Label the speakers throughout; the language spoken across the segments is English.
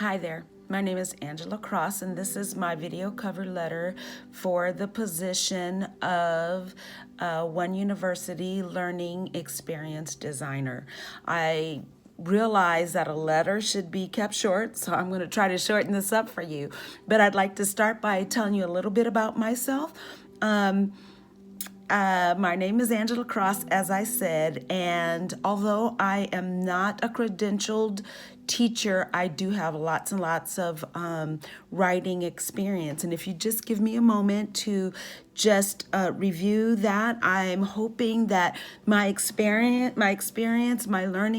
Speaker 1: Hi there, my name is Angela Cross, and this is my video cover letter for the position of One University Learning Experience Designer. I realize that a letter should be kept short, so I'm going to try to shorten this up for you. But I'd like to start by telling you a little bit about myself. My name is Angela Cross, as I said, and although I am not a credentialed teacher, I do have lots and lots of writing experience. And if you just give me a moment to just review that, I'm hoping that my learning,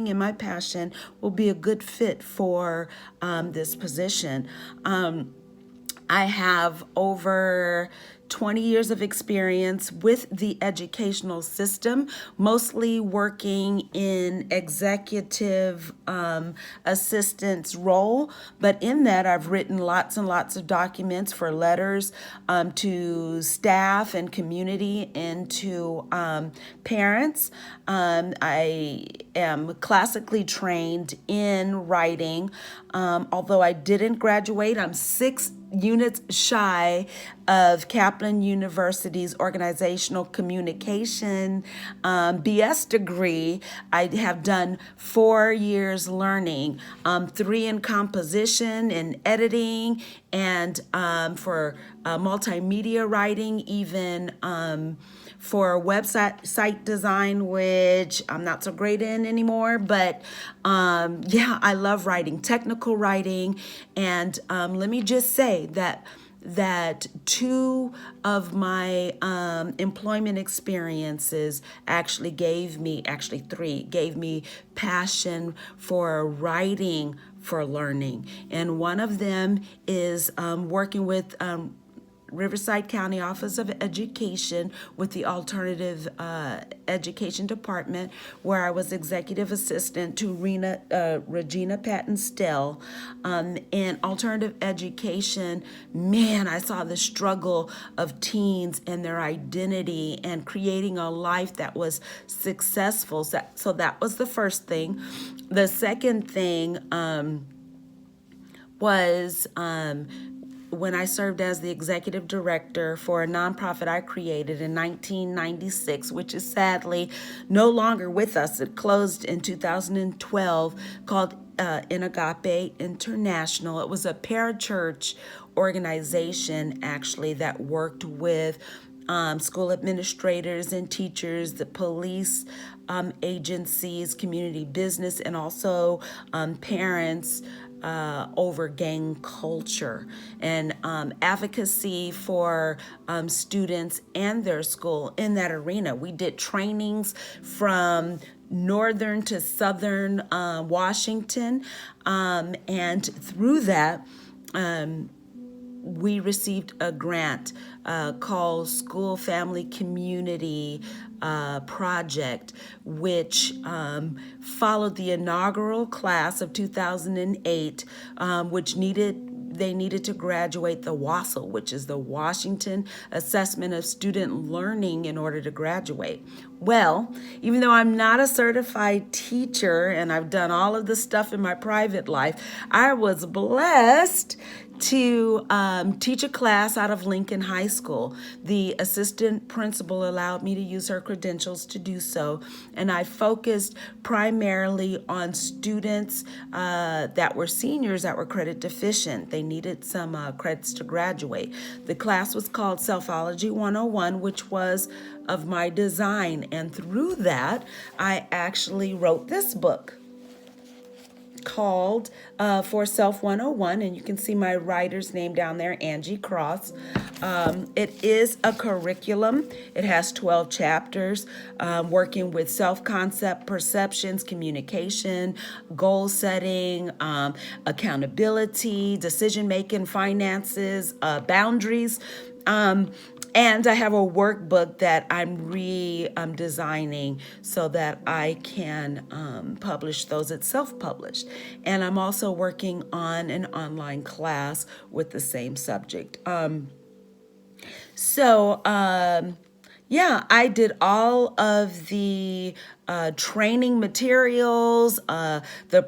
Speaker 1: and my passion will be a good fit for this position. I have over 20 years of experience with the educational system, mostly working in executive assistance role. But in that, I've written lots and lots of documents for letters to staff and community and to parents. I am classically trained in writing. Although I didn't graduate, I'm 6 units shy of Kaplan University's organizational communication BS degree. I have done 4 years learning, 3 in composition and editing, and for multimedia writing, even for website design, which I'm not so great in anymore. But yeah, I love writing, technical writing. And let me just say that 2 of my employment experiences actually 3 gave me passion for writing for learning. And one of them is working with Riverside County Office of Education with the Alternative Education Department, where I was executive assistant to Regina Patton-Stell. In alternative education, man, I saw the struggle of teens and their identity and creating a life that was successful. So that was the first thing. The second thing was when I served as the executive director for a nonprofit I created in 1996, which is sadly no longer with us. It closed in 2012, called In Agape International. It was a parachurch organization, actually, that worked with school administrators and teachers, the police agencies, community business, and also parents over gang culture and advocacy for students and their school in that arena. We did trainings from northern to southern Washington, and through that, we received a grant called School Family Community Project, which followed the inaugural class of 2008, which they needed to graduate the WASL, which is the Washington Assessment of Student Learning, in order to graduate. Well, even though I'm not a certified teacher and I've done all of this stuff in my private life, I was blessed to teach a class out of Lincoln High School. The assistant principal allowed me to use her credentials to do so, and I focused primarily on students that were seniors that were credit deficient. They needed some credits to graduate. The class was called Selfology 101, which was of my design, and through that, I actually wrote this book called For Self 101, and you can see my writer's name down there, Angie Cross. It is a curriculum. It has 12 chapters, working with self-concept, perceptions, communication, goal setting, accountability, decision-making, finances, boundaries. And I have a workbook that I'm designing so that I can publish those. It's self-published. And I'm also working on an online class with the same subject. Yeah, I did all of the training materials, the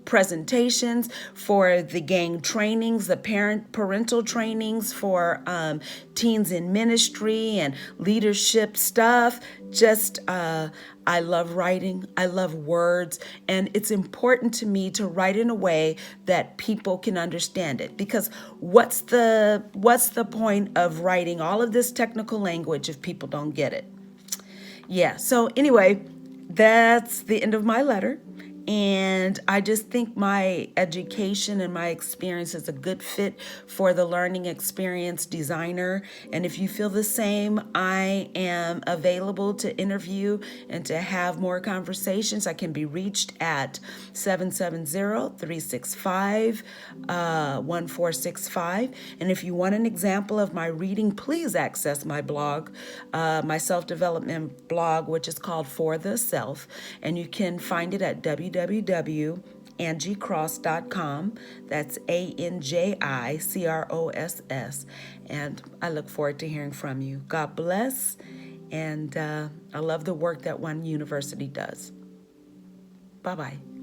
Speaker 1: presentations, for the gang trainings, the parental trainings for teens in ministry and leadership stuff. Just I love writing. I love words, and it's important to me to write in a way that people can understand it. Because what's the point of writing all of this technical language if people don't get it? Yeah. So anyway, that's the end of my letter. And I just think my education and my experience is a good fit for the learning experience designer. And if you feel the same, I am available to interview and to have more conversations. I can be reached at 770-365-1465. And if you want an example of my reading, please access my blog, my self-development blog, which is called For the Self. And you can find it at www.angiecross.com. That's ANJICROSS. And I look forward to hearing from you. God bless. And I love the work that One University does. Bye-bye.